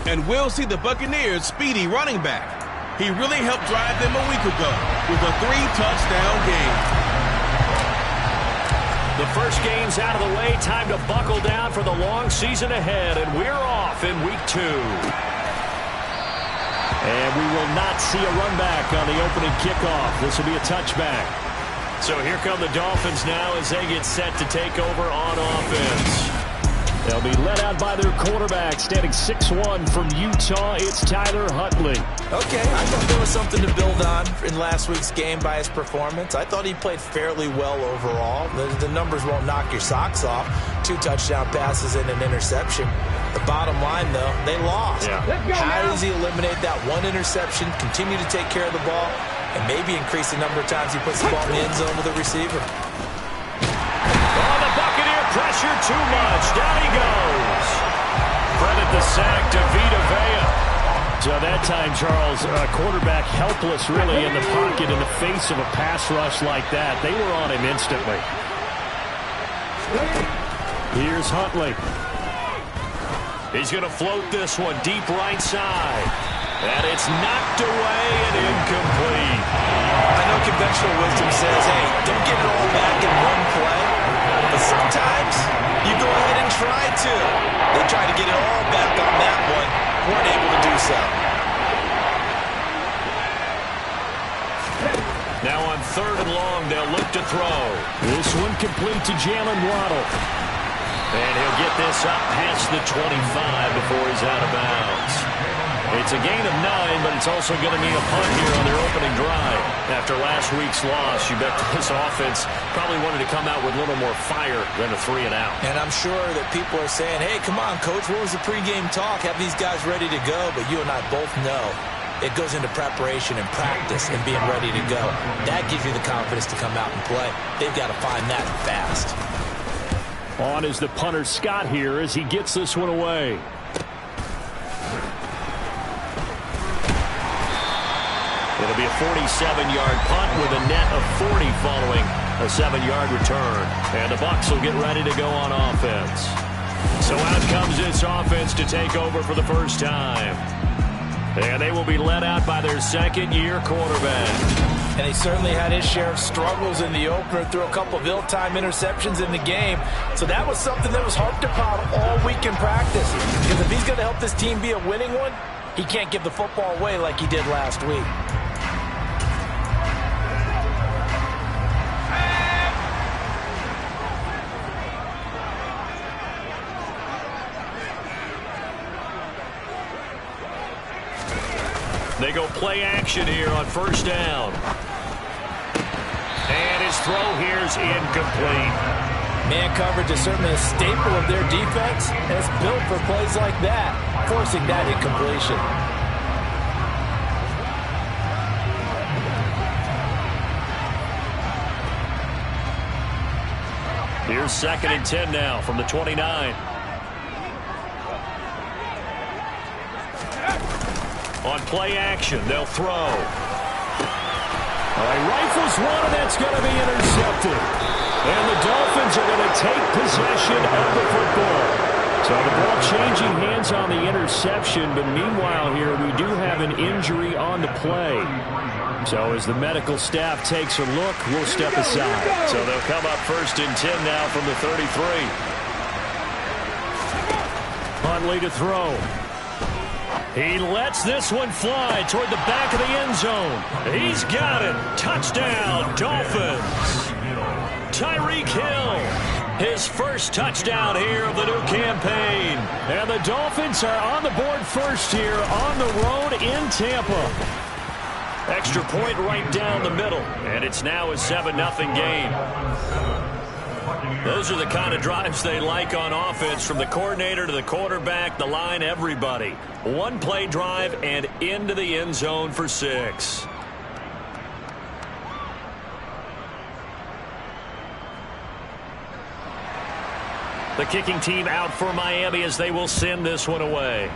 And we'll see the Buccaneers' speedy running back. He really helped drive them a week ago with a 3-touchdown game. The first game's out of the way. Time to buckle down for the long season ahead. And we're off in week 2. And we will not see a run back on the opening kickoff. This will be a touchback. So here come the Dolphins now as they get set to take over on offense. They'll be led out by their quarterback, standing 6'1" from Utah. It's Tyler Huntley. Okay, I thought there was something to build on in last week's game by his performance. I thought he played fairly well overall. The numbers won't knock your socks off. 2 touchdown passes and an interception. The bottom line, though, they lost. Yeah. How does he eliminate that 1 interception, continue to take care of the ball, and maybe increase the number of times he puts the ball in the end zone with a receiver? Pressure too much. Down he goes. Credit the sack to Vita Vea. So that time, Charles, quarterback helpless really in the pocket in the face of a pass rush like that. They were on him instantly. Here's Huntley. He's going to float this one deep right side. And it's knocked away and incomplete. I know conventional wisdom says, hey, don't get it all back in one play. But sometimes you go ahead and try to. They tried to get it all back on that one. Weren't able to do so. Now on 3rd and long, they'll look to throw. This one complete to Jalen Waddle. And he'll get this up past the 25 before he's out of bounds. It's a gain of 9, but it's also going to mean a punt here on their opening drive. After last week's loss, you bet this offense probably wanted to come out with a little more fire than a 3 and out. And I'm sure that people are saying, hey, come on, Coach, what was the pregame talk? Have these guys ready to go? But you and I both know it goes into preparation and practice and being ready to go. That gives you the confidence to come out and play. They've got to find that fast. On is the punter, Scott, here as he gets this one away. It'll be a 47-yard punt with a net of 40 following a 7-yard return. And the Bucs will get ready to go on offense. So out comes this offense to take over for the first time. And they will be led out by their second-year quarterback. And he certainly had his share of struggles in the opener, threw a couple of ill-timed interceptions in the game. So that was something that was harped upon all week in practice. Because if he's going to help this team be a winning one, he can't give the football away like he did last week. They go play action here on 1st down. And his throw here is incomplete. Man coverage is certainly a staple of their defense, and it's built for plays like that, forcing that incompletion. Here's 2nd and 10 now from the 29. On play action, they'll throw. All right, rifles one, and that's going to be intercepted. And the Dolphins are going to take possession of the football. So the ball changing hands on the interception, but meanwhile here we do have an injury on the play. So as the medical staff takes a look, we'll step aside. So they'll come up 1st and 10 now from the 33. Huntley to throw. He lets this one fly toward the back of the end zone. He's got it. Touchdown, Dolphins. Tyreek Hill, his first touchdown here of the new campaign. And the Dolphins are on the board first here on the road in Tampa. Extra point right down the middle. And it's now a 7-0 game. Those are the kind of drives they like on offense, from the coordinator to the quarterback, the line, everybody. One play drive and into the end zone for 6. The kicking team out for Miami as they will send this one away.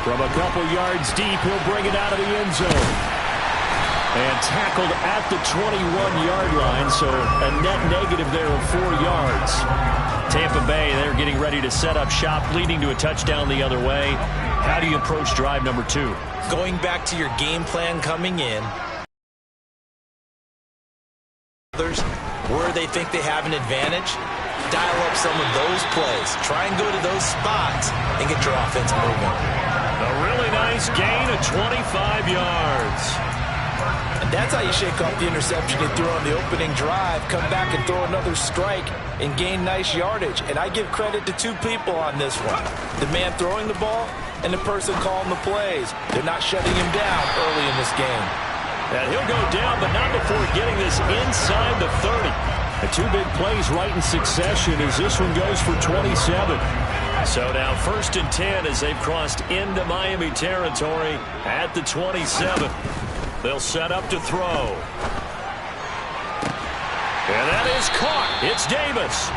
From a couple yards deep, he'll bring it out of the end zone. And tackled at the 21-yard line, so a net negative there of 4 yards. Tampa Bay, they're getting ready to set up shop, leading to a touchdown the other way. How do you approach drive number 2? Going back to your game plan coming in, where they think they have an advantage, dial up some of those plays. Try and go to those spots and get your offense moving. A really nice gain of 25 yards. And that's how you shake off the interception you threw on the opening drive, come back and throw another strike and gain nice yardage. And I give credit to 2 people on this one. The man throwing the ball and the person calling the plays. They're not shutting him down early in this game. And he'll go down, but not before getting this inside the 30. The 2 big plays right in succession as this one goes for 27. So now 1st and 10 as they've crossed into Miami territory at the 27. They'll set up to throw. And that is caught. It's Davis.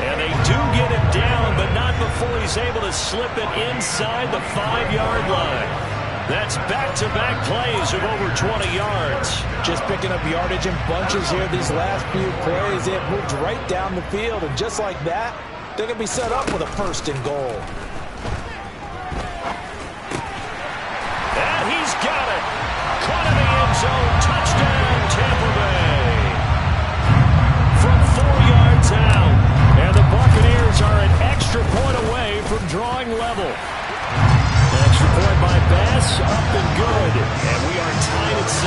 And they do get him down, but not before he's able to slip it inside the 5-yard line. That's back-to-back plays of over 20 yards. Just picking up yardage in bunches here these last few plays. They have moved right down the field, and just like that, they're going to be set up with a 1st and goal. And he's got it. Caught in the end zone. Touchdown, Tampa Bay. From 4 yards out. And the Buccaneers are an extra point away from drawing level. Extra point by Bass, up and good. And we are tied at 7.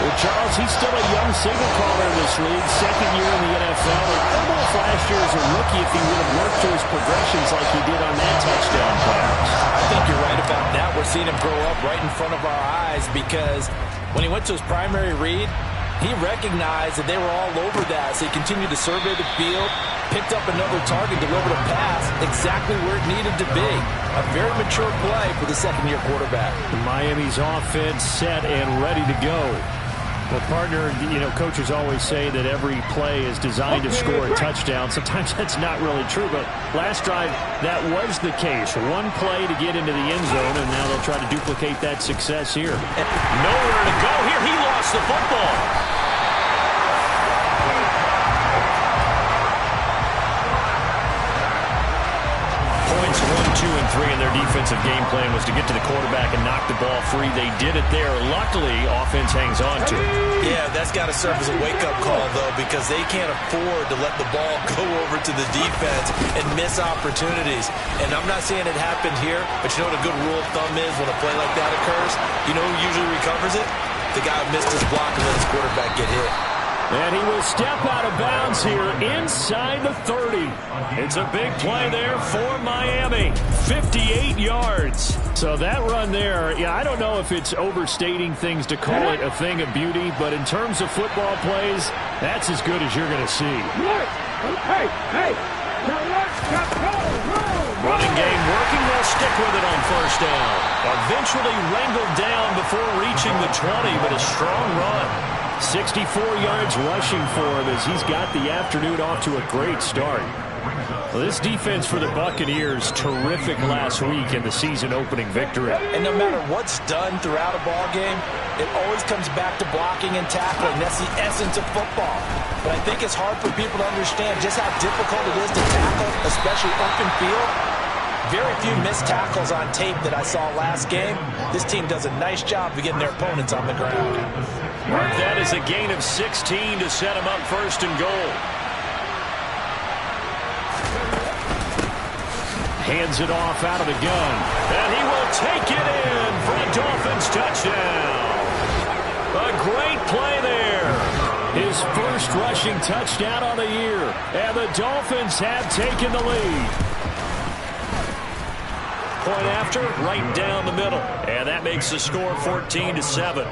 Well, Charles, he's still a young signal caller in this league, 2nd year in the NFL. And almost last year as a rookie if he would have worked to his progressions like he did on that touchdown pass. I think you're right about that. We're seeing him grow up right in front of our eyes because when he went to his primary read, he recognized that they were all over that, so he continued to survey the field, picked up another target, delivered a pass exactly where it needed to be. A very mature play for the 2nd-year quarterback. Miami's offense set and ready to go. Well, partner, coaches always say that every play is designed to score a touchdown. Sometimes that's not really true, but last drive, that was the case. 1 play to get into the end zone, and now they'll try to duplicate that success here. Nowhere to go here. He lost the football. Points 1, 2, and 3 in their defensive game plan was to get to the quarterback and knock the ball free. They did it there. Luckily, offense hangs on to it. Yeah, that's got to serve as a wake-up call, though, because they can't afford to let the ball go over to the defense and miss opportunities. And I'm not saying it happened here, but you know what a good rule of thumb is when a play like that occurs? You know who usually recovers it? The guy who missed his block and let his quarterback get hit. And he will step out of bounds here inside the 30. It's a big play there for Miami. 58 yards. So that run there, I don't know if it's overstating things to call it a thing of beauty, but in terms of football plays, that's as good as you're going to see. Running game working. They'll stick with it on 1st down. Eventually wrangled down before reaching the 20, but a strong run. 64 yards rushing for him as he's got the afternoon off to a great start. Well, this defense for the Buccaneers, terrific last week in the season-opening victory. And no matter what's done throughout a ball game, it always comes back to blocking and tackling. That's the essence of football. But I think it's hard for people to understand just how difficult it is to tackle, especially open field. Very few missed tackles on tape that I saw last game. This team does a nice job of getting their opponents on the ground. Mark that as a gain of 16 to set them up 1st and goal. Hands it off out of the gun. And he will take it in for a Dolphins touchdown. A great play there. His 1st rushing touchdown on the year. And the Dolphins have taken the lead. Point after, right down the middle. And that makes the score 14-7.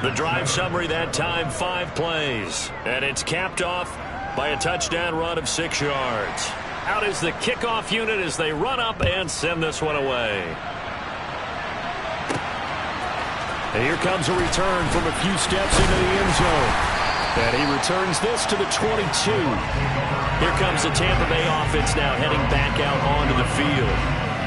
The drive summary that time, 5 plays. And it's capped off by a touchdown run of 6 yards. Out is the kickoff unit as they run up and send this one away. And here comes a return from a few steps into the end zone. And he returns this to the 22. Here comes the Tampa Bay offense now heading back out onto the field.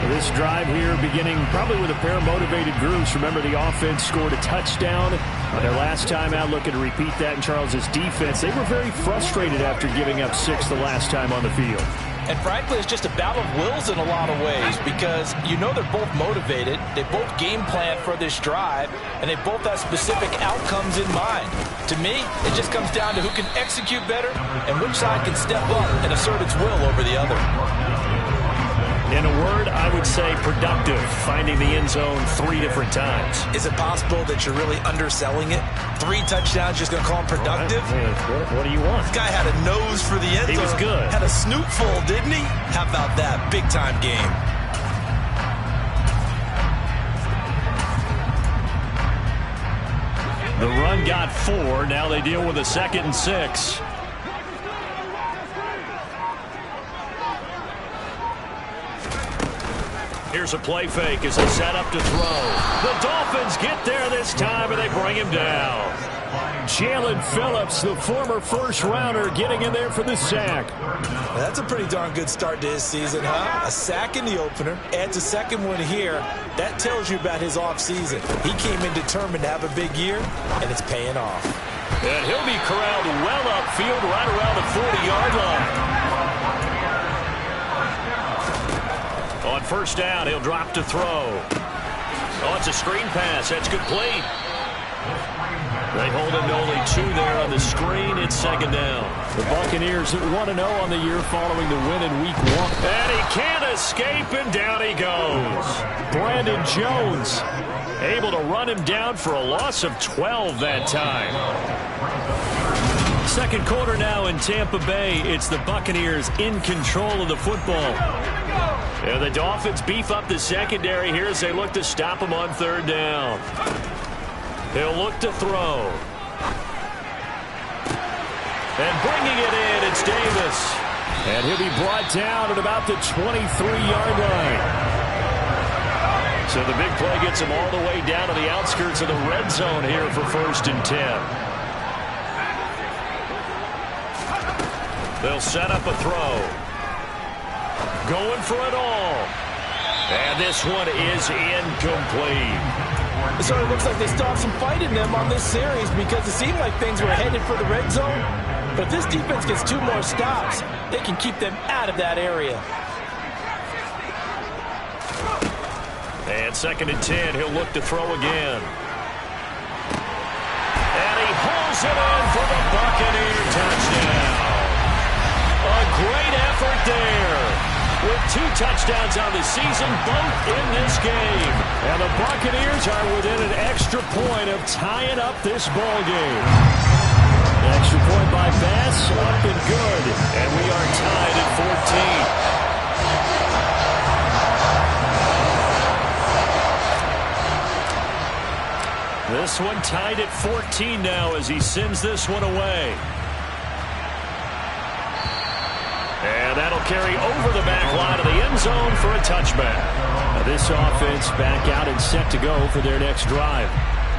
This drive here beginning probably with a pair of motivated groups. Remember, the offense scored a touchdown on their last time out. Looking to repeat that in Charles's defense. They were very frustrated after giving up 6 the last time on the field. And frankly, it's just a battle of wills in a lot of ways because you know they're both motivated. They both game plan for this drive, and they both have specific outcomes in mind. To me, it just comes down to who can execute better and which side can step up and assert its will over the other. In a word, I would say productive, finding the end zone 3 different times. Is it possible that you're really underselling it? 3 touchdowns, just going to call him productive? What do you want? This guy had a nose for the end zone. He was good. Had a snoot full, didn't he? How about that? Big-time game. The run got 4. Now they deal with a 2nd and 6. Here's a play fake as they set up to throw. The Dolphins get there this time, and they bring him down. Jalen Phillips, the former first-rounder, getting in there for the sack. That's a pretty darn good start to his season, huh? A sack in the opener, adds a second one here. That tells you about his offseason. He came in determined to have a big year, and it's paying off. And he'll be corralled well upfield right around the 40-yard line. On first down, he'll drop to throw. Oh, it's a screen pass. That's complete. They hold him to only 2 there on the screen. It's 2nd down. The Buccaneers 1-0 on the year following the win in Week 1. And he can't escape, and down he goes. Brandon Jones able to run him down for a loss of 12 that time. Second quarter now in Tampa Bay. It's the Buccaneers in control of the football. And the Dolphins beef up the secondary here as they look to stop him on 3rd down. He'll look to throw. And bringing it in, it's Davis. And he'll be brought down at about the 23-yard line. So the big play gets him all the way down to the outskirts of the red zone here for 1st and 10. They'll set up a throw. Going for it all. And this one is incomplete. It sort of looks like they still have some fight in them on this series because it seemed like things were headed for the red zone. But if this defense gets 2 more stops, they can keep them out of that area. And 2nd and 10, he'll look to throw again. And he pulls it in for the Buccaneer touchdown. A great effort there. With 2 touchdowns on the season, both in this game. And the Buccaneers are within an extra point of tying up this ball game. Extra point by Bass, up and good. And we are tied at 14. This one tied at 14 now as he sends this one away. And that'll carry over the back line of the end zone for a touchback. Now this offense back out and set to go for their next drive.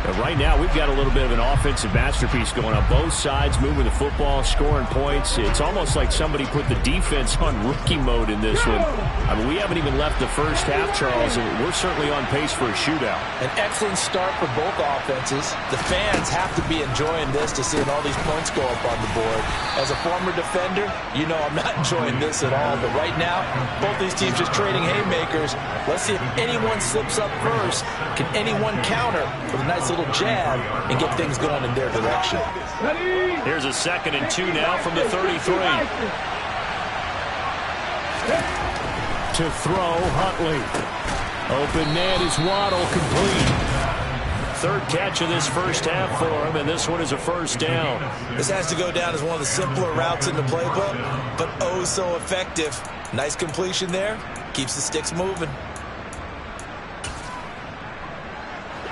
But right now, we've got a little bit of an offensive masterpiece going on both sides, moving the football, scoring points. It's almost like somebody put the defense on rookie mode in this one. I mean, we haven't even left the first half, Charles, and we're certainly on pace for a shootout. An excellent start for both offenses. The fans have to be enjoying this to seeing all these points go up on the board. As a former defender, you know I'm not enjoying this at all. But right now, both these teams just trading haymakers. Let's see if anyone slips up first. Can anyone counter with a nice little jab and get things going in their direction? Here's a 2nd and 2 now from the 33. To throw, Huntley. Open man is Waddle, complete. 3rd catch of this first half for him, and this one is a 1st down. This has to go down as one of the simpler routes in the playbook, but oh so effective. Nice completion there. Keeps the sticks moving.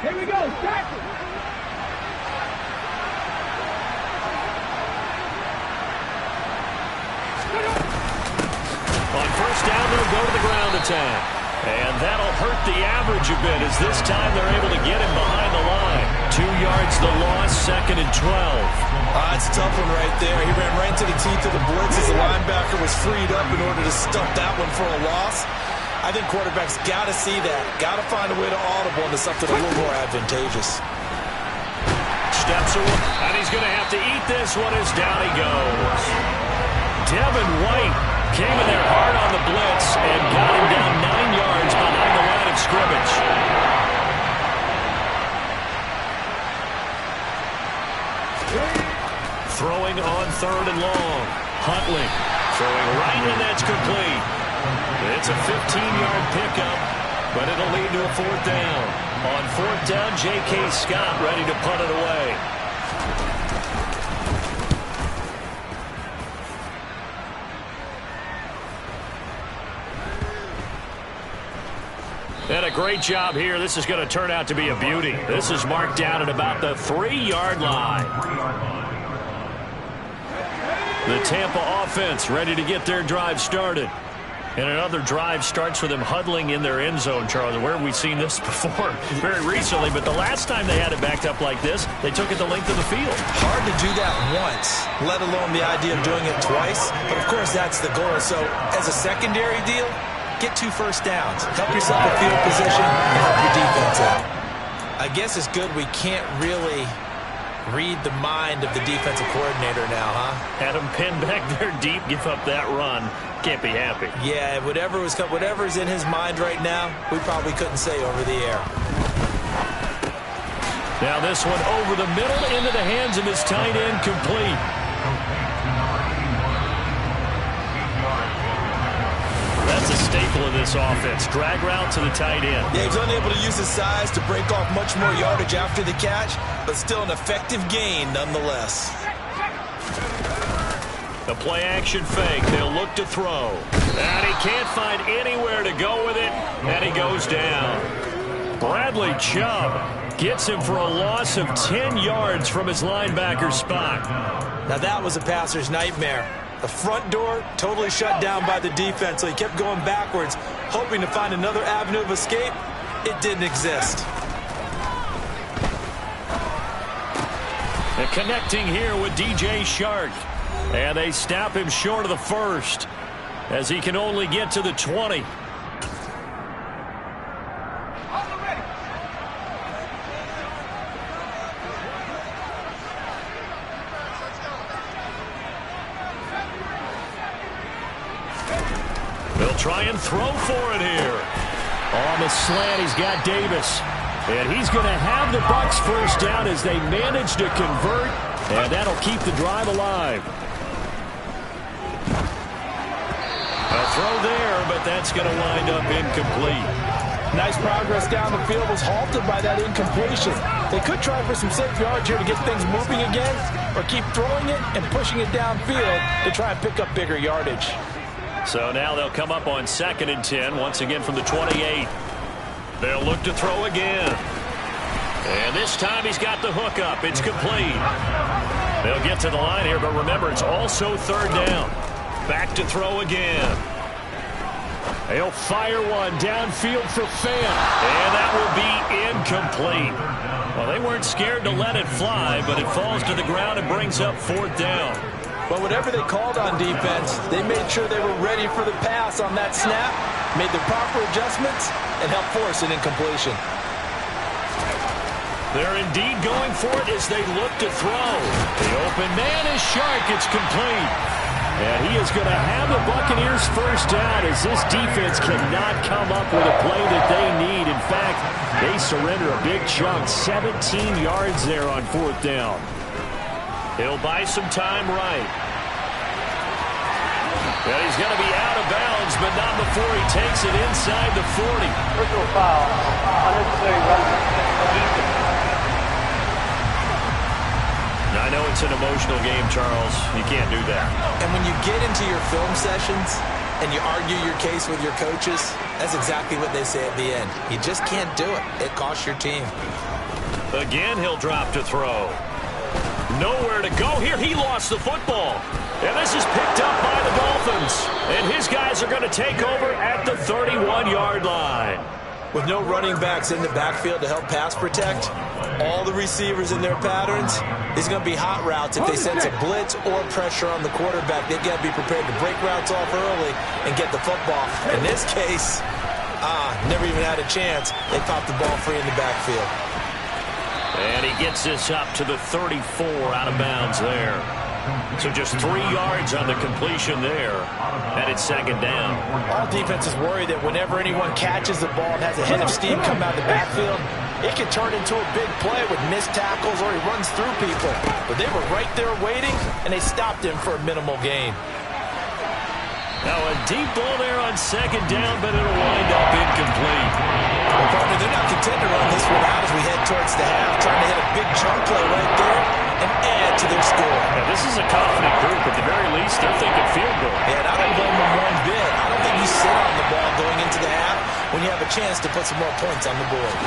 Here we go, tackle. On first down, they'll go to the ground attack. And that'll hurt the average a bit as this time they're able to get him behind the line. 2 yards the loss, 2nd and 12. It's a tough one right there. He ran right into the teeth of the blitz as the linebacker was freed up in order to stuff that one for a loss. I think quarterbacks got to see that. Got to find a way to audible into something a little more advantageous. Steps away, and he's going to have to eat this one as down he goes. Devin White came in there hard on the blitz and got him down 9 yards behind the line of scrimmage. Throwing on 3rd and long. Huntley throwing right, and that's complete. It's a 15-yard pickup, but it'll lead to a 4th down. On 4th down, J.K. Scott ready to punt it away. And a great job here. This is going to turn out to be a beauty. This is marked down at about the 3-yard line. The Tampa offense ready to get their drive started. And another drive starts with them huddling in their end zone, Charles. Where have we seen this before? Very recently, but the last time they had it backed up like this, they took it the length of the field. Hard to do that once, let alone the idea of doing it twice. But, of course, that's the goal. So, as a secondary deal, get 2 first downs. Help yourself in field position and help your defense out. I guess it's good we can't really read the mind of the defensive coordinator now, huh? Had him pinned back there deep, give up that run. Can't be happy. Yeah, whatever's in his mind right now, we probably couldn't say over the air. Now this one over the middle into the hands of his tight end, complete. That's a staple of this offense. Drag route to the tight end. Yeah, he's unable to use his size to break off much more yardage after the catch, but still an effective gain nonetheless. The play-action fake. They'll look to throw. And he can't find anywhere to go with it, and he goes down. Bradley Chubb gets him for a loss of 10 yards from his linebacker spot. Now that was a passer's nightmare. The front door totally shut down by the defense, so he kept going backwards, hoping to find another avenue of escape. It didn't exist. And connecting here with DJ Chark. And they snap him short of the first, as he can only get to the 20. They'll try and throw for it here. On the slant, he's got Davis. And he's going to have the Bucs first down as they manage to convert. And that'll keep the drive alive. A throw there, but that's going to wind up incomplete. Nice progress down the field was halted by that incompletion. They could try for some safe yards here to get things moving again, or keep throwing it and pushing it downfield to try and pick up bigger yardage. So now they'll come up on 2nd and 10, once again from the 28. They'll look to throw again. And this time he's got the hook up. It's complete. They'll get to the line here, but remember, it's also 3rd down. Back to throw again. He'll fire one downfield for Fant. And that will be incomplete. Well, they weren't scared to let it fly, but it falls to the ground and brings up 4th down. But whatever they called on defense, they made sure they were ready for the pass on that snap, made the proper adjustments, and helped force an incompletion. They're indeed going for it as they look to throw. The open man is Chark. It's complete. And he is going to have the Buccaneers first down as this defense cannot come up with a play that they need. In fact, they surrender a big chunk, 17 yards there on 4th down. He'll buy some time right. And he's going to be out of bounds, but not before he takes it inside the 40. Personal foul, unnecessary running. I know it's an emotional game, Charles. You can't do that. And when you get into your film sessions and you argue your case with your coaches, that's exactly what they say at the end. You just can't do it. It costs your team. Again, he'll drop to throw. Nowhere to go here. He lost the football. And this is picked up by the Dolphins. And his guys are going to take over at the 31-yard line. With no running backs in the backfield to help pass protect, all the receivers in their patterns, these are going to be hot routes if they sense a blitz or pressure on the quarterback. They've got to be prepared to break routes off early and get the football. In this case, Never even had a chance. They popped the ball free in the backfield. And he gets this up to the 34 out of bounds there. So just 3 yards on the completion there. And it's second down. All defenses worry that whenever anyone catches the ball and has a head of steam come out of the backfield, it can turn into a big play with missed tackles or he runs through people. But they were right there waiting, and they stopped him for a minimal gain. Now a deep ball there on second down, but it'll wind up incomplete. Well, partner, they're not content to run this one out as we head towards the half, trying to hit a big chunk play right there and add to their score. Now, this is a confident group. At the very least, they're thinking field goal. Yeah, and I don't blame them one bit. I don't think you sit on the ball going into the half when you have a chance to put some more points on the board.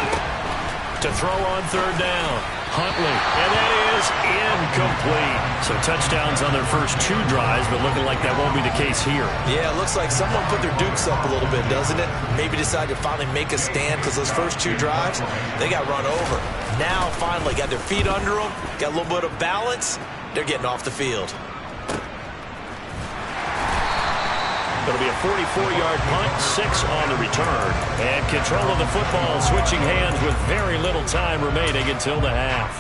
To throw on third down, Huntley, and that is incomplete. So touchdowns on their first 2 drives, but looking like that won't be the case here. Yeah, it looks like someone put their dukes up a little bit, doesn't it? Maybe decided to finally make a stand because those first 2 drives, they got run over. Now, finally, got their feet under them, got a little bit of balance. They're getting off the field. It'll be a 44-yard punt, 6 on the return. And control of the football switching hands with very little time remaining until the half.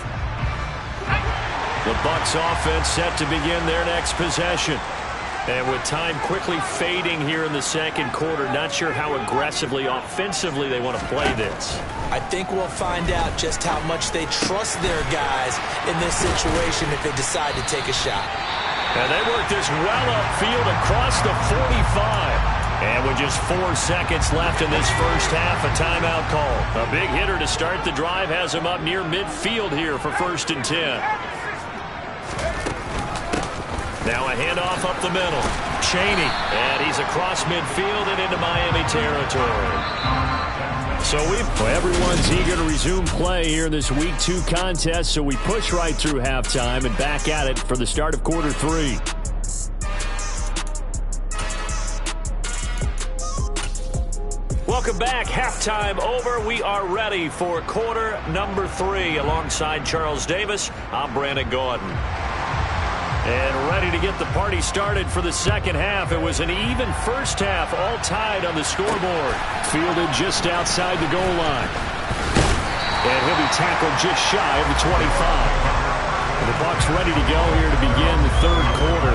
The Bucs offense set to begin their next possession. And with time quickly fading here in the second quarter, not sure how aggressively, offensively they want to play this. I think we'll find out just how much they trust their guys in this situation if they decide to take a shot. And they work this well upfield across the 45. And with just 4 seconds left in this first half, a timeout call. A big hitter to start the drive has him up near midfield here for 1st and 10. Now a handoff up the middle. Chaney, and he's across midfield and into Miami territory. So everyone's eager to resume play here in this Week 2 contest, so we push right through halftime and back at it for the start of quarter 3. Welcome back. Halftime over. We are ready for quarter number 3. Alongside Charles Davis, I'm Brandon Gaudin. And ready to get the party started for the second half. It was an even first half, all tied on the scoreboard. Fielded just outside the goal line. And he'll be tackled just shy of the 25. And the Bucs ready to go here to begin the third quarter.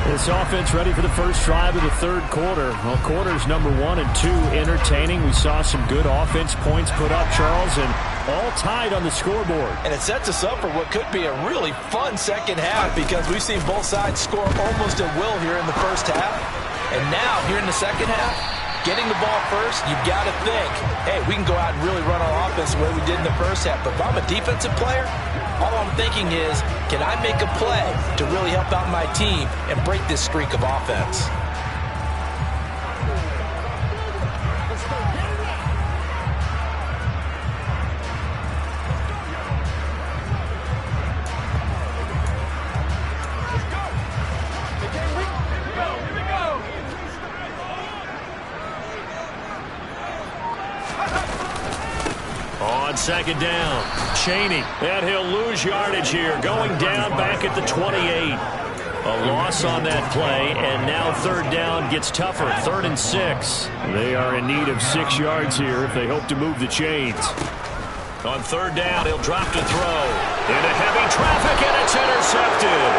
This offense ready for the first drive of the third quarter. Well, quarters number 1 and 2 entertaining. We saw some good offense points put up, Charles, and all tied on the scoreboard. And it sets us up for what could be a really fun second half because we've seen both sides score almost at will here in the first half. And now, here in the second half, getting the ball first, you've got to think, hey, we can go out and really run our offense the way we did in the first half. But if I'm a defensive player, all I'm thinking is, can I make a play to really help out my team and break this streak of offense? On second down, Chaney, and he'll lose yardage here, going down back at the 28. A loss on that play, and now third down gets tougher, 3rd and 6. They are in need of 6 yards here if they hope to move the chains. On third down, he'll drop to throw. Into heavy traffic, and it's intercepted.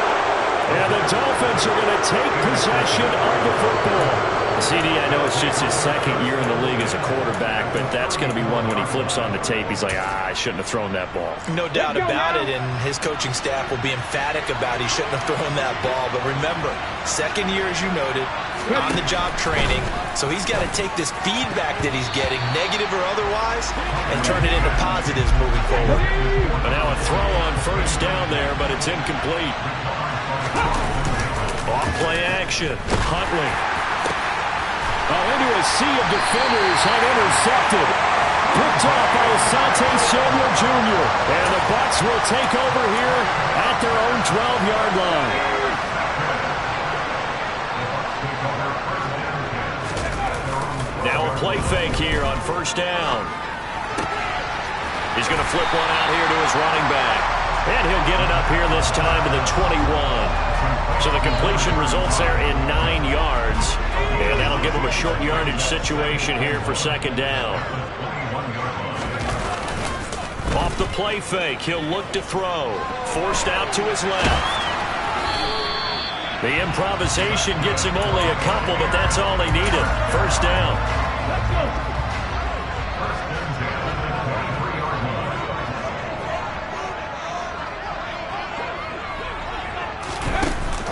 And the Dolphins are going to take possession of the football. CD, I know it's just his second year in the league as a quarterback, but that's going to be one when he flips on the tape. He's like, I shouldn't have thrown that ball. No doubt about it, and his coaching staff will be emphatic about he shouldn't have thrown that ball. But remember, second year, as you noted, on-the-job training, so he's got to take this feedback that he's getting, negative or otherwise, and turn it into positives moving forward. But now a throw on first down there, but it's incomplete. Off play action, Huntley. Into a sea of defenders and intercepted. Picked off by Asante Samuel Jr. And the Bucs will take over here at their own 12-yard line. Now a play fake here on first down. He's going to flip one out here to his running back. And he'll get it up here this time to the 21. So the completion results there in 9 yards. And that'll give him a short yardage situation here for second down. Off the play fake, he'll look to throw. Forced out to his left. The improvisation gets him only a couple, but that's all he needed. First down.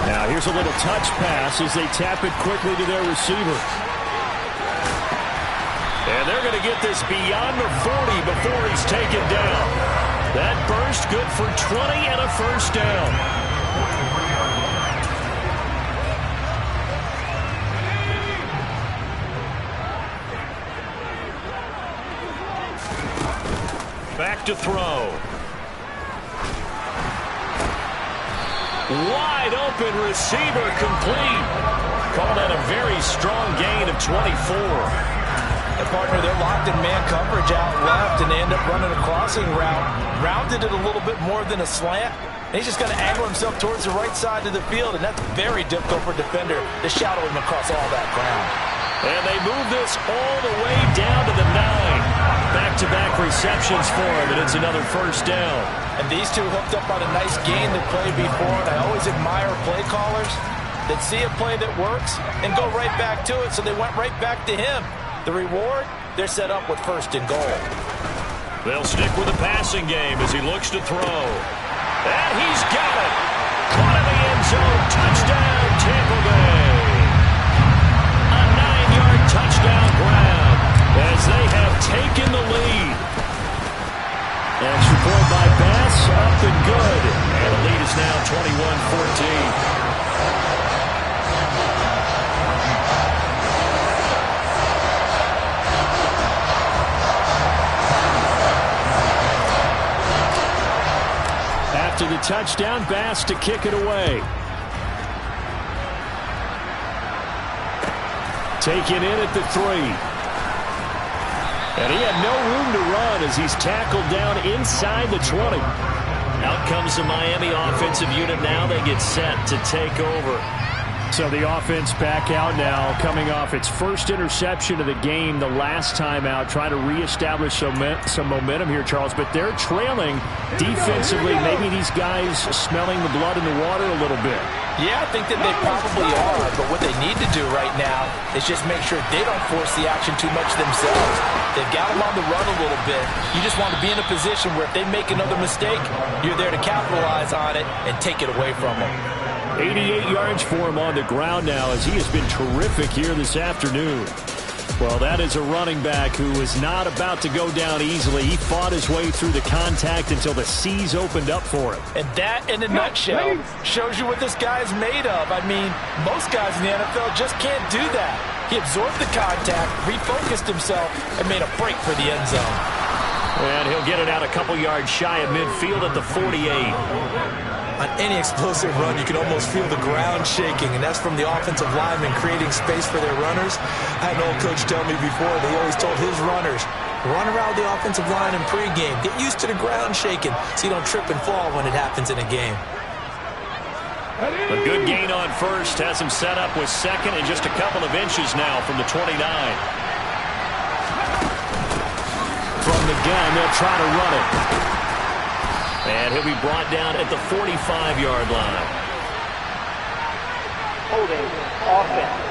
Now here's a little touch pass as they tap it quickly to their receiver. And they're going to get this beyond the 40 before he's taken down. That burst good for 20 and a first down. Back to throw. Wide open receiver complete. Called out a very strong gain of 24. The partner, they're locked in man coverage out left, and they end up running a crossing route. Rounded it a little bit more than a slant. And he's just going to angle himself towards the right side of the field, and that's very difficult for a defender to shadow him across all that ground. And they move this all the way down to the 9. Back-to-back receptions for him, and it's another first down. And these two hooked up on a nice game that played before, and I always admire play callers that see a play that works and go right back to it, so they went right back to him. The reward, they're set up with first and goal. They'll stick with the passing game as he looks to throw. And he's got it. Caught in the end zone. Touchdown, Tampa Bay. A 9-yard touchdown grab as they have taken the lead. Extra point by Bass, up and good. And the lead is now 21-14. After the touchdown, Bass to kick it away. Taken in at the 3. And he had no room to run as he's tackled down inside the 20. Out comes the Miami offensive unit now. They get set to take over. So the offense back out now, coming off its first interception of the game the last time out, trying to reestablish some momentum here, Charles. But they're trailing defensively. Maybe these guys smelling the blood in the water a little bit. Yeah, I think that they probably are, but what they need to do right now is just make sure they don't force the action too much themselves. They've got them on the run a little bit. You just want to be in a position where if they make another mistake, you're there to capitalize on it and take it away from them. 88 yards for him on the ground now as he has been terrific here this afternoon. Well, that is a running back who is not about to go down easily. He fought his way through the contact until the seas opened up for him. And that, in a nutshell, shows you what this guy is made of. I mean, most guys in the NFL just can't do that. He absorbed the contact, refocused himself, and made a break for the end zone. And he'll get it out a couple yards shy of midfield at the 48. On any explosive run, you can almost feel the ground shaking, and that's from the offensive linemen creating space for their runners. I had an old coach tell me before, they always told his runners, run around the offensive line in pregame. Get used to the ground shaking so you don't trip and fall when it happens in a game. A good gain on first has him set up with second and just a couple of inches now from the 29. From the gun, they'll try to run it. And he'll be brought down at the 45-yard line. Holding offense.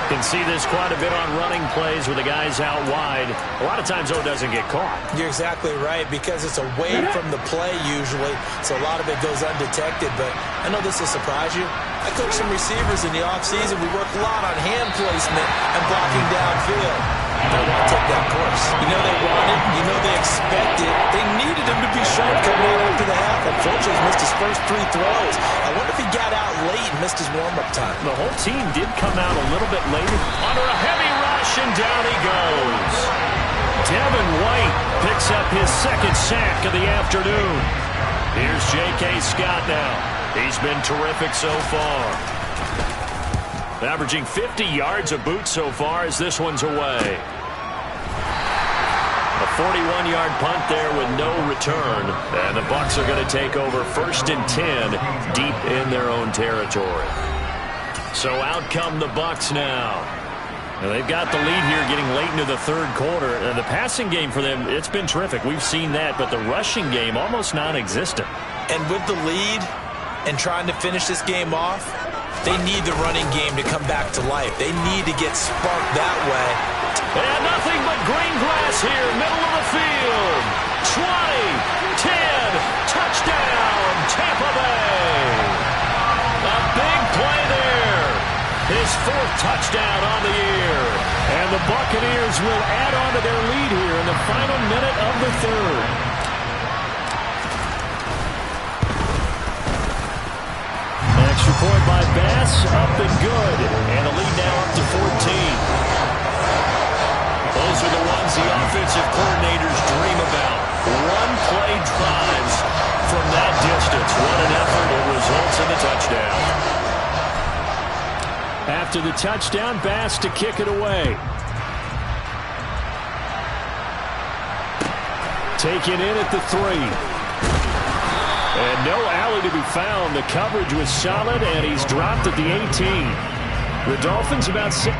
Can see this quite a bit on running plays where the guy's out wide. A lot of times, though, doesn't get caught. You're exactly right, because it's away from the play usually, so a lot of it goes undetected. But I know this will surprise you. I coach some receivers in the offseason. We work a lot on hand placement and blocking downfield. They want to take that course. You know they want it. You know they expect it. They needed him to be sharp coming out after the half. Unfortunately, he's missed his first 3 throws. I wonder if he got out late and missed his warm-up time. The whole team did come out a little bit later. Under a heavy rush, and down he goes. Devin White picks up his second sack of the afternoon. Here's J.K. Scott now. He's been terrific so far. Averaging 50 yards a boot so far as this one's away. A 41-yard punt there with no return. And the Bucs are going to take over 1st and 10 deep in their own territory. So out come the Bucs now. Now they've got the lead here getting late into the third quarter. The passing game for them, it's been terrific. We've seen that, but the rushing game almost non-existent. And with the lead and trying to finish this game off, they need the running game to come back to life. They need to get sparked that way. And nothing but green grass here, middle of the field. 20, 10, touchdown, Tampa Bay. A big play there. His fourth touchdown on the year. And the Buccaneers will add on to their lead here in the final minute of the third. An extra point by Bass, up and good. And the lead now up to 14. Those are the ones the offensive coordinators dream about. One-play drives from that distance. What an effort. It results in the touchdown. After the touchdown, Bass to kick it away. Taken in at the 3. And no alley to be found. The coverage was solid, and he's dropped at the 18. The Dolphins about 6.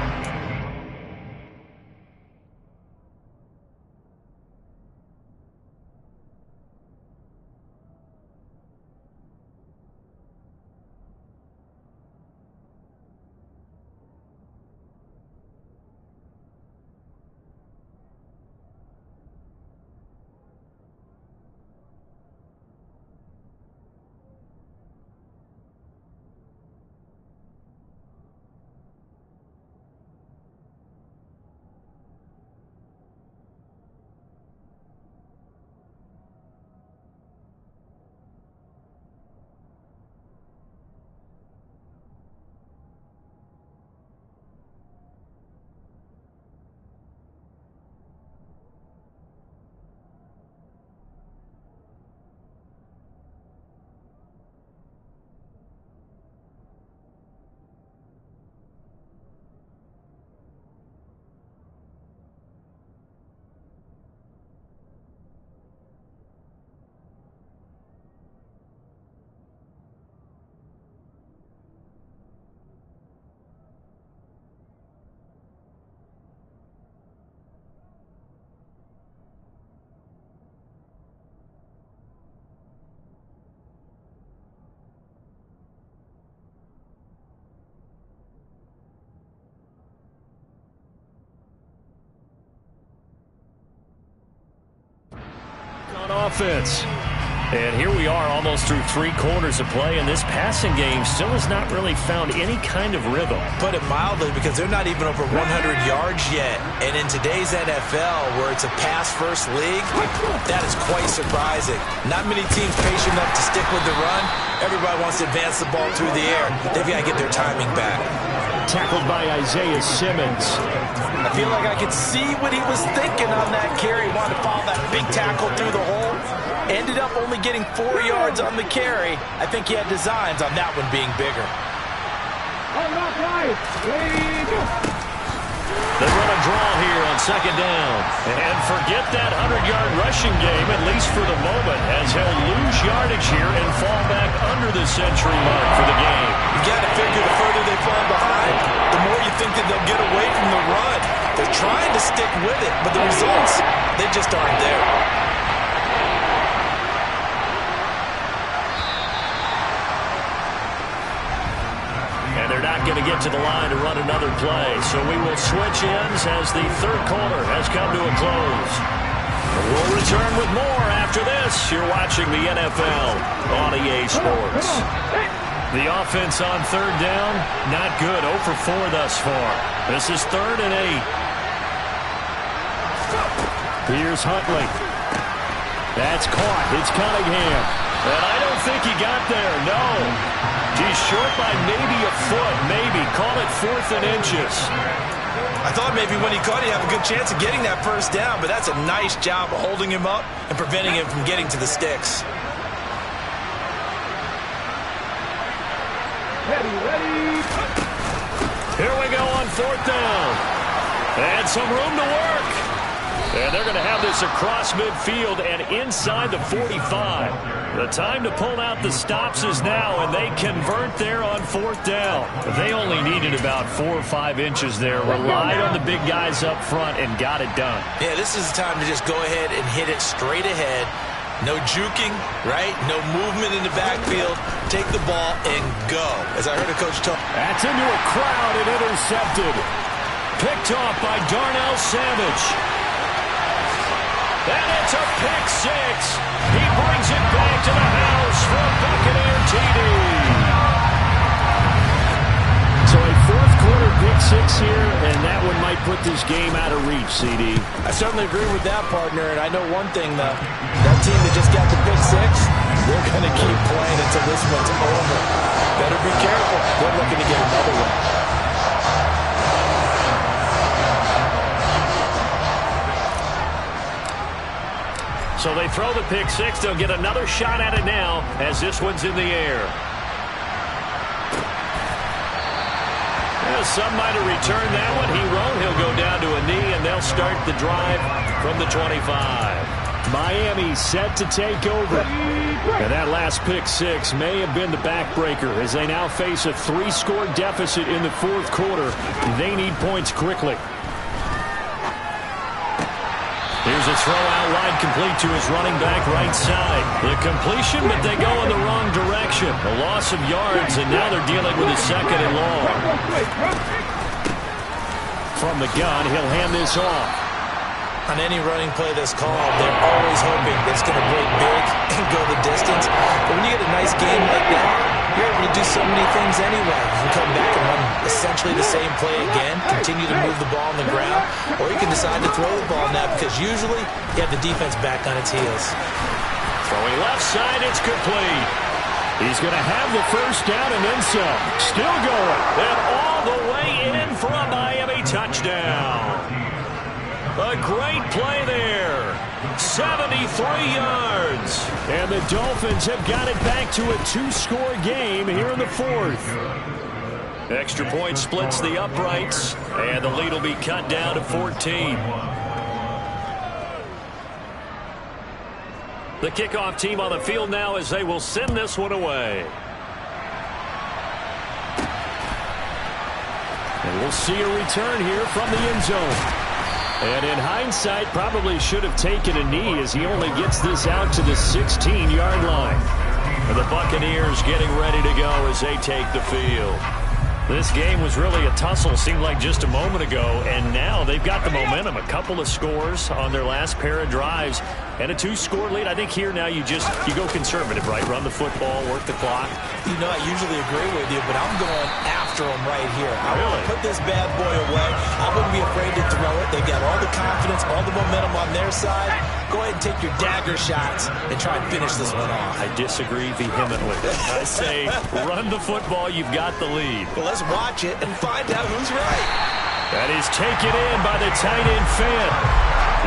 Offense. And here we are almost through 3 quarters of play, and this passing game still has not really found any kind of rhythm. Put it mildly, because they're not even over 100 yards yet. And in today's NFL, where it's a pass-first league, that is quite surprising. Not many teams patient enough to stick with the run. Everybody wants to advance the ball through the air. They've got to get their timing back. Tackled by Isaiah Simmons. I feel like I could see what he was thinking on that carry. He wanted to follow that big tackle through the hole. Ended up only getting 4 yards on the carry. I think he had designs on that one being bigger. They run a draw here on second down. And forget that 100-yard rushing game, at least for the moment, as he'll lose yardage here and fall back under the century mark for the game. You got to figure the further they fall behind, the more you think that they'll get away from the run. They're trying to stick with it, but the results, they just aren't there. They're not going to get to the line to run another play, so we will switch ends as the third quarter has come to a close. We'll return with more after this. You're watching the NFL on EA Sports. The offense on third down, not good. 0 for 4 thus far. This is 3rd and 8. Here's Huntley. That's caught. It's Cunningham. And I don't think he got there, no. He's short by maybe a foot, maybe. Call it 4th and inches. I thought maybe when he caught, he'd have a good chance of getting that first down, but that's a nice job of holding him up and preventing him from getting to the sticks. Ready. Here we go on 4th down. And some room to work. And they're going to have this across midfield and inside the 45. The time to pull out the stops is now, and they convert there on 4th down. They only needed about 4 or 5 inches there, relied on the big guys up front, and got it done. Yeah, this is the time to just go ahead and hit it straight ahead. No juking, right? No movement in the backfield. Take the ball and go. As I heard a coach talk. That's into a crowd and intercepted. Picked off by Darnell Savage. And it's a pick 6. He brings it back to the house for a Buccaneer TD. So a 4th quarter pick 6 here, and that one might put this game out of reach, CD. I certainly agree with that, partner. And I know one thing, though. That team that just got the pick 6, they're going to keep playing until this one's over. Better be careful. They're looking to get another one. So they throw the pick 6. They'll get another shot at it now as this one's in the air. Well, some might have returned that one. He won't. He'll go down to a knee, and they'll start the drive from the 25. Miami set to take over. And that last pick 6 may have been the backbreaker as they now face a 3-score deficit in the 4th quarter. They need points quickly. Here's a throw out wide, complete to his running back right side. The completion, but they go in the wrong direction. A loss of yards, and now they're dealing with a 2nd and long. From the gun, he'll hand this off. On any running play that's called, they're always hoping that it's going to break big and go the distance. But when you get a nice game like that, you're able to do so many things anyway. You can come back and run essentially the same play again, continue to move the ball on the ground, or you can decide to throw the ball now because usually you have the defense back on its heels. Throwing left side, it's complete. He's going to have the 1st down and then some. Still going. And all the way in for a Miami touchdown. A great play there. 73 yards. And the Dolphins have got it back to a 2-score game here in the 4th. Extra point splits the uprights, and the lead will be cut down to 14. The kickoff team on the field now as they will send this one away. And we'll see a return here from the end zone. And in hindsight, probably should have taken a knee as he only gets this out to the 16-yard line. And the Buccaneers getting ready to go as they take the field. This game was really a tussle, seemed like just a moment ago, and now they've got the momentum. A couple of scores on their last pair of drives and a 2-score lead. I think here now you go conservative, right? Run the football, work the clock. You know, I usually agree with you, but I'm going after them right here. I want to put this bad boy away. I wouldn't be afraid to throw it. They've got all the confidence, all the momentum on their side. Go ahead and take your dagger shots and try and finish this one off. I disagree vehemently. I say run the football. You've got the lead. Well, let's watch it and find out who's right. That is taken in by the tight end Fant.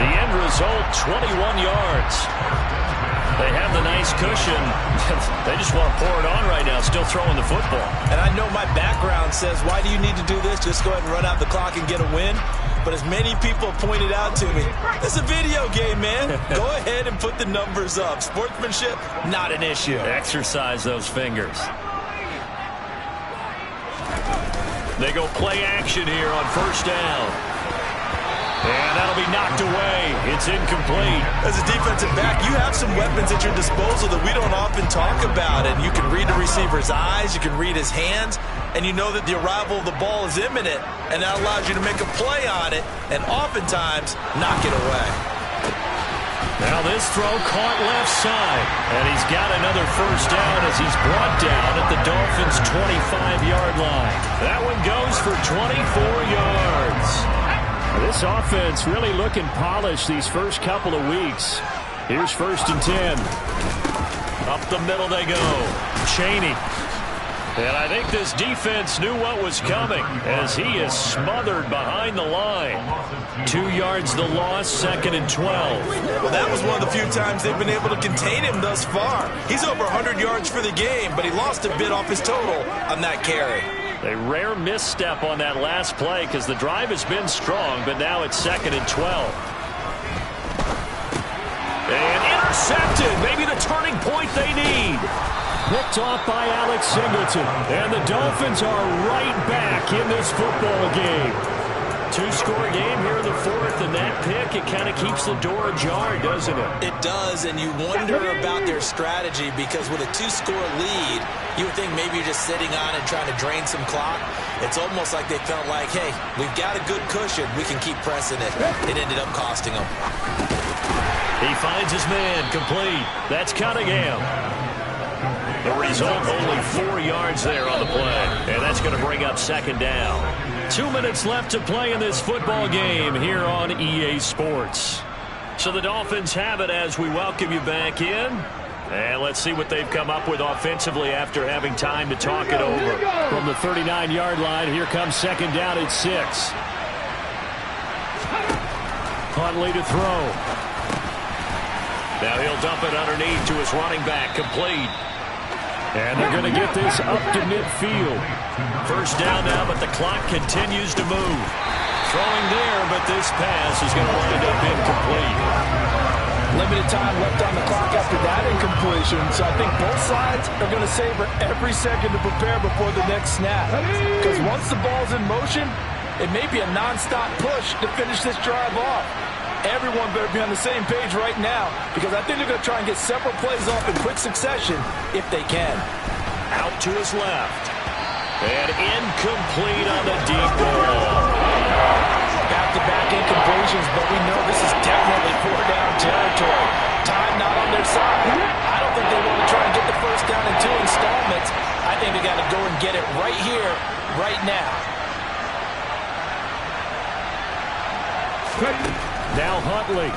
The end result, 21 yards. They have the nice cushion. They just want to pour it on right now, still throwing the football. And I know my background says, why do you need to do this? Just go ahead and run out the clock and get a win. But as many people pointed out to me, it's a video game, man. Go ahead and put the numbers up. Sportsmanship, not an issue. Exercise those fingers. They go play action here on 1st down. And that'll be knocked away. It's incomplete. As a defensive back, you have some weapons at your disposal that we don't often talk about. And you can read the receiver's eyes, you can read his hands, and you know that the arrival of the ball is imminent. And that allows you to make a play on it and oftentimes knock it away. Now this throw caught left side. And he's got another 1st down as he's brought down at the Dolphins' 25-yard line. That one goes for 24 yards. This offense really looking polished these first couple of weeks. Here's 1st and 10. Up the middle they go. Chaney. And I think this defense knew what was coming as he is smothered behind the line. 2 yards the loss, 2nd and 12. Well, that was one of the few times they've been able to contain him thus far. He's over 100 yards for the game, but he lost a bit off his total on that carry. A rare misstep on that last play because the drive has been strong, but now it's 2nd and 12. And intercepted. Maybe the turning point they need. Picked off by Alex Singleton. And the Dolphins are right back in this football game. Two-score game here in the fourth, and that pick, it kind of keeps the door ajar, doesn't it? It does, and you wonder about their strategy because with a two-score lead, you would think maybe you're just sitting on it trying to drain some clock. It's almost like they felt like, hey, we've got a good cushion. We can keep pressing it. It ended up costing them. He finds his man, complete. That's Cunningham. The result, only 4 yards there on the play. And that's going to bring up second down. 2 minutes left to play in this football game here on EA Sports. So the Dolphins have it as we welcome you back in. And let's see what they've come up with offensively after having time to talk it over. From the 39-yard line, here comes second down at 6. Huntley to throw. Now he'll dump it underneath to his running back, complete. And they're going to get this up to midfield. First down now, but the clock continues to move. Throwing there, but this pass is going to wind up incomplete. Limited time left on the clock after that incompletion, so I think both sides are going to savor every second to prepare before the next snap. Because once the ball's in motion, it may be a non-stop push to finish this drive off. Everyone better be on the same page right now because I think they're going to try and get several plays off in quick succession if they can. Out to his left. And incomplete on the deep ball. Back-to-back incompletions, but we know this is definitely four-down territory. Time not on their side. I don't think they want to try and get the first down in 2 installments. I think they got to go and get it right here, right now. Now Huntley.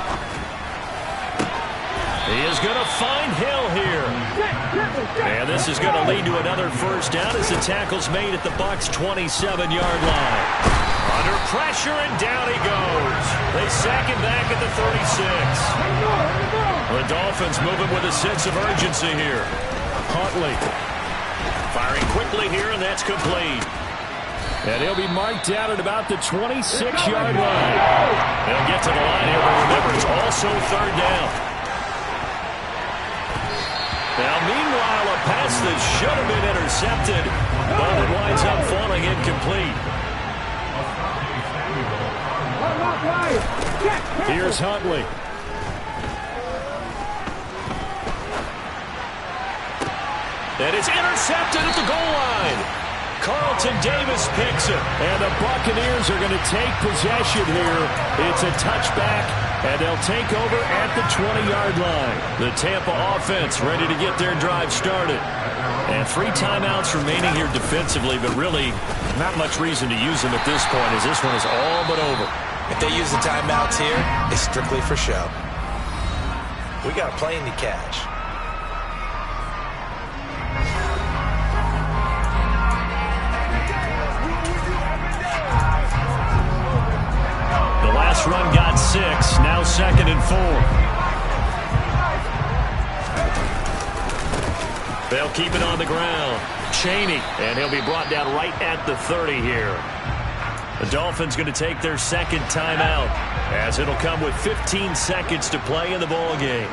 He is going to find Hill here. And this is going to lead to another first down as the tackle's made at the Bucs' 27-yard line. Under pressure, and down he goes. They sack him back at the 36. The Dolphins moving with a sense of urgency here. Huntley firing quickly here, and that's complete. And he'll be marked down at about the 26-yard line. They'll get to the line here, but remember, it's also third down. Now, meanwhile, a pass that should have been intercepted, but it winds up falling incomplete. Here's Huntley. And it's intercepted at the goal line. Carlton Davis picks it. And the Buccaneers are going to take possession here. It's a touchback, and they'll take over at the 20-yard line. The Tampa offense ready to get their drive started. And 3 timeouts remaining here defensively, but really not much reason to use them at this point as this one is all but over. If they use the timeouts here, it's strictly for show. We got a plane to catch. Last run got 6, now 2nd and 4. They'll keep it on the ground. Chaney, and he'll be brought down right at the 30 here. The Dolphins going to take their second timeout as it'll come with 15 seconds to play in the ball game.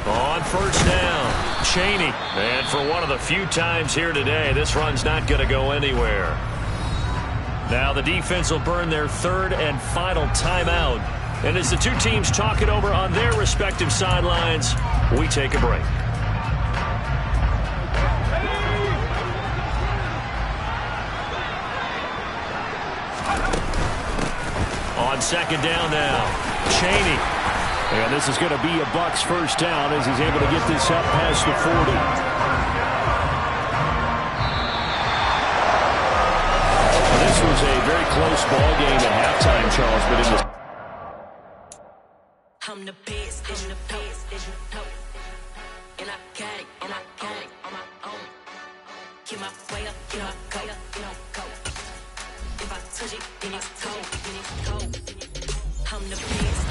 On first down, Chaney. And for one of the few times here today, this run's not going to go anywhere. Now the defense will burn their third and final timeout. And as the two teams talk it over on their respective sidelines, we take a break. On second down now, Chaney. And this is going to be a Bucs first down as he's able to get this up past the 40. This was a very close ball game at halftime, Charles, but in the I'm the best, I'm the best, and I got it on my own. Get my way up, get my go. If I touch it, then it's cold, I'm the best,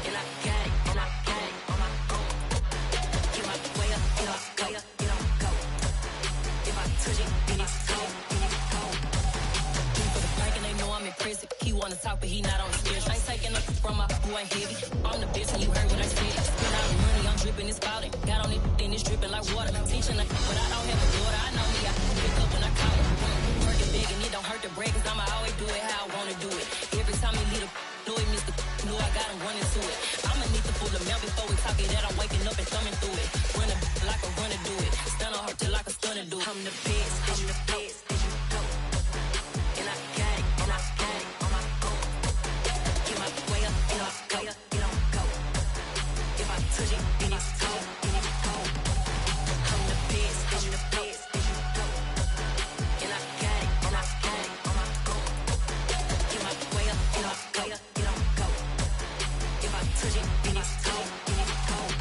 and I got it on my own. Get my way up, get my go. If I touch it, then it's cold. but he not on the stairs. I ain't taking up from my boy heavy. I'm the best, and you heard what I said. Spend all the money, I'm dripping, it's spouting. Got on it, then it's dripping like water. Teaching like, but I don't have a daughter. I know me, I can pick up when I call it. Working big, and it don't hurt to break, cause I'ma always do it how I wanna do it. Every time he lead a know he missed the know I got him running to it. I'ma need to pull the mail before we talk it that I'm waking up and thumbing through it. Run a like a runner do it. Stun on her till like a stunner do it. I'm the best, I'm the best. And I got it, and I got it on my own. Get my way up, and I go, it don't go. If I touch it, then it's cold, then it's cold. I'm the best, I'm the best. And I got it, and I got it on my own. Get my way up, and I go, it don't go. If I touch it, then it's cold, then it's cold.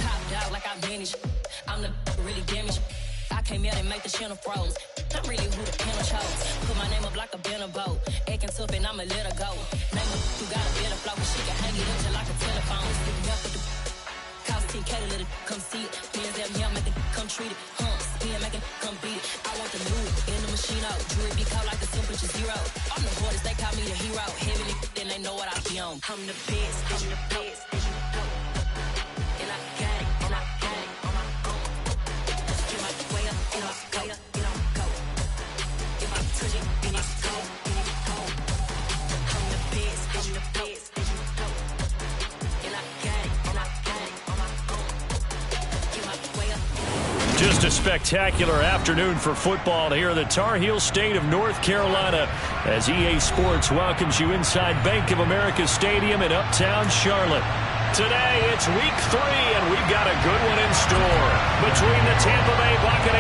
Top dog like I manage. I'm the really damaged. I came out and make the channel froze. I'm really who the panel chose. Put my name up like a banner boat. Acting tough and I'ma let her go. Name her who got a better flow. She can hang it up just like a telephone. Stick me up with the cost 10K to let it come see it. Hands down here, make it come treat it. Spin, make it come beat it. I want the new in the machine out. Jewelry be called like the temperature zero. I'm the hardest, they call me the hero. Heavy, then they know what I be on. I'm the best, I'm the best. And I got it, and I got it on my own. Get my way up, and I go, it don't go. If I touch it, then it's cold, then it's cold. I'm the best, I'm the best. And I got it, and I got it on my own. Get my way up. Just a spectacular afternoon for football here in the Tar Heel state of North Carolina as EA Sports welcomes you inside Bank of America Stadium in Uptown Charlotte. Today, it's week 3, and we've got a good one in store between the Tampa Bay Buccaneers